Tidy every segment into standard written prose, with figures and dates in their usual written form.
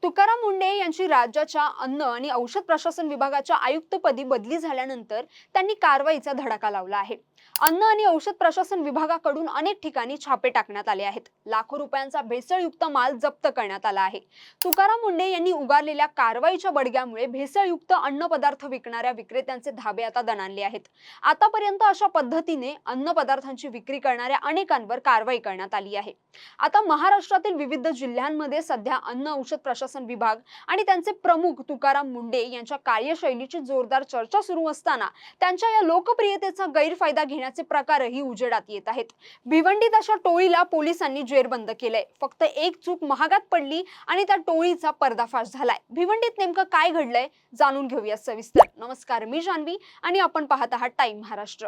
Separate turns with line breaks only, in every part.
तुकाराम मुंढे यांची राज्याच्या अन्न आणि औषध प्रशासन विभागाच्या आयुक्तपदी बदली झाल्यानंतर त्यांनी कारवाईचा धडाका लावला आहे। अन्न आणि औषध प्रशासन विभागाकडून अनेक ठिकाणी छापे टाकण्यात आले आहेत। लाखो रुपयांचा भेसळयुक्त माल जप्त करण्यात आला आहे। तुकाराम मुंढे यांनी उगारलेल्या कारवाईच्या बडग्यामुळे भेसळयुक्त अन्न पदार्थ विकणाऱ्या विक्रेत्यांचे धाबे आता दणाणले आहेत। आतापर्यंत अशा पद्धतीने अन्न पदार्थांची विक्री करणाऱ्या अनेकांवर कारवाई करण्यात आली आहे। आता महाराष्ट्रातील विविध जिल्ह्यांमध्ये सध्या अन्न औषध प्रशासन विभाग आणि त्यांचे प्रमुख तुकाराम मुंढे यांच्या कार्यशैलीची जोरदार चर्चा सुरू असताना त्यांच्या या लोकप्रियतेचा गैरफायदा घेण्याचे प्रकारही उजेडात येत आहेत। भिवंडीत अशा टोळीला पोलिसांनी जेरबंद केलंय। फक्त एक चूक महागात पडली आणि त्या टोळीचा पर्दाफाश झालाय। भिवंडीत नेमकं काय घडलंय जाणून घेऊया सविस्तर। नमस्कार, मी जान्हवी आणि आपण पाहत आहात टाइम महाराष्ट्र।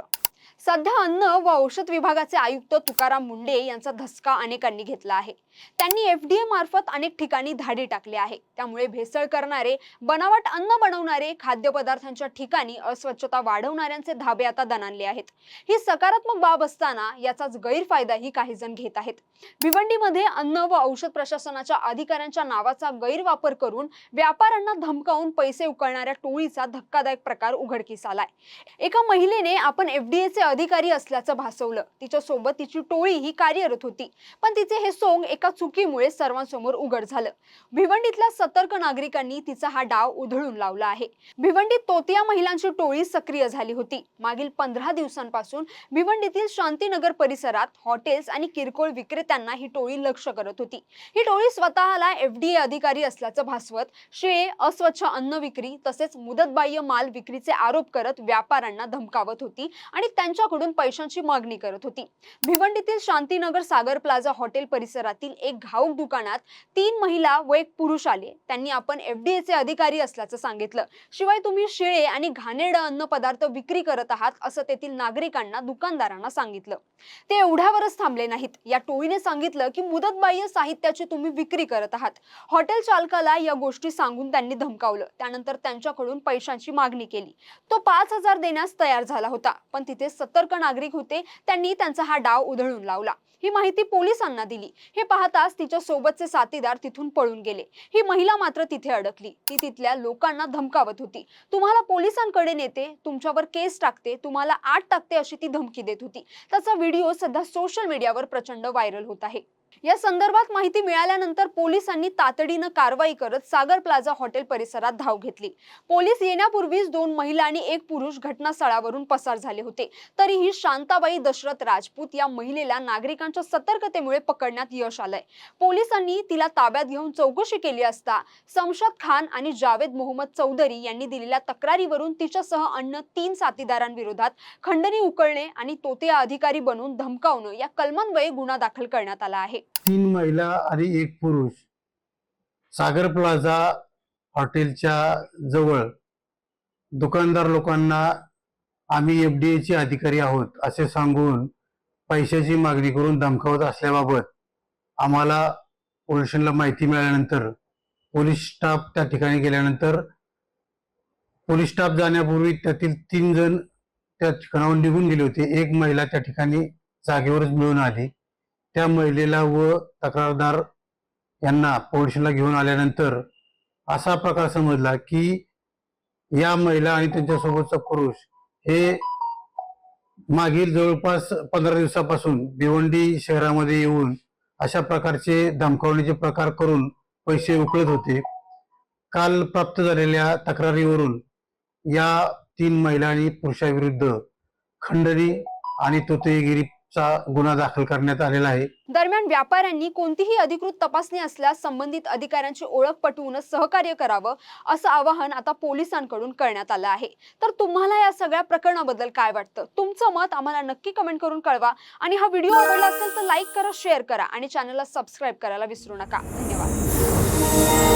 सध्या अन्न व औषध विभागाचे आयुक्त तुकाराम मुंढे यांचा धसका अनेकांनी घेतला आहे। त्यांनी एफडीए मार्फत अनेक ठिकाणी धाडी टाकली आहे। त्यामुळे भेसळ करणारे, बनावट अन्न बनवणारे, खाद्यपदार्थांच्या ठिकाणी अस्वच्छता वाढवणाऱ्यांचे धाबे आता दणाणले आहेत। ही सकारात्मक बाब असताना याचाच गैरफायदाही काही जण घेत आहेत। भिवंडीमध्ये अन्न व औषध प्रशासनाच्या अधिकाऱ्यांच्या नावाचा गैरवापर करून व्यापाऱ्यांना धमकावून पैसे उकळणाऱ्या टोळीचा धक्कादायक प्रकार उघडकीस आलाय। एका महिलेने आपण एफडीए चे अधिकारी असल्याचं भासवलं। तिच्या सोबत तिची टोळी ही कार्यरत होती, पण तिचे हे सोंग एका चुकीमुळे सर्वांसमोर उघड झालं। भिवंडीतल्या सतर्क नागरिकांनी तिचा हा डाव उधळून लावला आहे। भिवंडीत तोतिया महिलांची टोळी सक्रिय झाली होती। मागील 15 दिवसांपासून भिवंडीतील शांतीनगर परिसरात हॉटेल्स आणि किरकोळ विक्रेत्यांना ही टोळी लक्ष्य करत होती। ही टोळी स्वतःला एफडीए अधिकारी असल्याचं भासवत शिळे, अस्वच्छ अन्न विक्री तसेच मुदतबाह्य माल विक्रीचे आरोप करत व्यापाऱ्यांना धमकावत होती आणि त्यांच्याकडून पैशांची मागणी करत होती। भिवंडीतील शांतीनगर सागर प्लाझा हॉटेल परिसरातील एक घाऊक दुकानात 3 महिला व 1 पुरुष आले। त्यांनी आपण एफडीए चे अधिकारी असल्याचं सांगितलं। शिवाय तुम्ही शिळे आणि घाणेरडे अन्न पदार्थ विक्री करत आहात असं तेथील नागरिकांना, दुकानदारांना सांगितलं। ते एवढ्यावरच थांबले नाहीत। या टोळीने सांगितलं की मुदतबाह्य साहित्याची तुम्ही विक्री करत आहात। हॉटेल चालकाला या गोष्टी सांगून त्यांनी धमकावलं। त्यानंतर त्यांच्याकडून पैशांची मागणी केली। तो 5,000 देण्यास तयार झाला होता, पण तिथे सतर्क नागरिक होते। त्यांनी त्यांचा हा डाव उधळून लावला। ही माहिती पोलिसांना दिली। हे पाहताच तिच्या सोबतचे साथीदार तिथून पळून गेले। ही महिला मात्र तिथे अडकली। ती तिथल्या लोकांना धमकावत होती। तुम्हाला पोलिसांकडे नेते, तुमच्यावर केस टाकते, तुम्हाला आत टाकते अशी ती धमकी देत होती। त्याचा व्हिडिओ सध्या सोशल मीडियावर प्रचंड व्हायरल होत आहे। या संदर्भात माहिती मिळाल्यानंतर पोलिसांनी तातडीने कारवाई करत सागर प्लाझा हॉटेल परिसरात धाव घेतली। पोलीस येण्यापूर्वीच 2 महिला आणि 1 पुरुष घटनास्थळावरून पसार झाले होते। तरीही शांताबाई दशरथ राजपूत या महिलेला नागरिकांच्या सतर्कतेमुळे पकडण्यात यश आलंय। पोलिसांनी तिला ताब्यात घेऊन चौकशी केली असता शमशाद खान आणि जावेद मोहम्मद चौधरी यांनी दिलेल्या तक्रारीवरून तिच्यासह अन्य 3 साथीदारांविरोधात खंडणी उकळणे आणि तोतिया अधिकारी बनवून धमकावणं या कलमान्वये गुन्हा दाखल करण्यात आला आहे।
3 महिला आणि 1 पुरुष सागर प्लाझा हॉटेलच्या जवळ दुकानदार लोकांना आम्ही एफडीए चे अधिकारी आहोत असे सांगून पैशाची मागणी करून धमकावत असल्याबाबत आम्हाला पोलीस स्टेशनला माहिती मिळाल्यानंतर पोलीस स्टाफ त्या ठिकाणी गेल्यानंतर पोलीस स्टाफ जाण्यापूर्वी त्यातील 3 जण त्या ठिकाणाहून निघून गेले होते। 1 महिला त्या ठिकाणी जागेवरच मिळून आली। त्या महिलेला व तक्रारदार यांना पोलीस स्टेशनला घेऊन आल्यानंतर असा प्रकार समजला की या महिला आणि त्यांच्यासोबतचा पुरुष हे मागील जवळपास 15 दिवसापासून भिवंडी शहरामध्ये येऊन अशा प्रकारचे धमकावण्याचे प्रकार करून पैसे उकळत होते। काल प्राप्त झालेल्या तक्रारीवरून या 3 महिला आणि पुरुषाविरुद्ध खंडणी आणि तोतेगिरीचा गुन्हा दाखल करण्यात आलेला आहे।
दरम्यान व्यापाऱ्यांनी कोणतीही अधिकृत तपासणी असल्यास संबंधित अधिकाऱ्यांची ओळख पटवूनच सहकार्य करावं असं आवाहन आता पोलिसांकडून करण्यात आलं आहे। तर तुम्हाला या सगळ्या प्रकरणाबद्दल काय वाटतं? तुमचं मत आम्हाला नक्की कमेंट करून कळवा आणि हा व्हिडिओ आवडला असेल तर लाईक करा, शेअर करा आणि चॅनलला सबस्क्राईब करायला विसरू नका। धन्यवाद।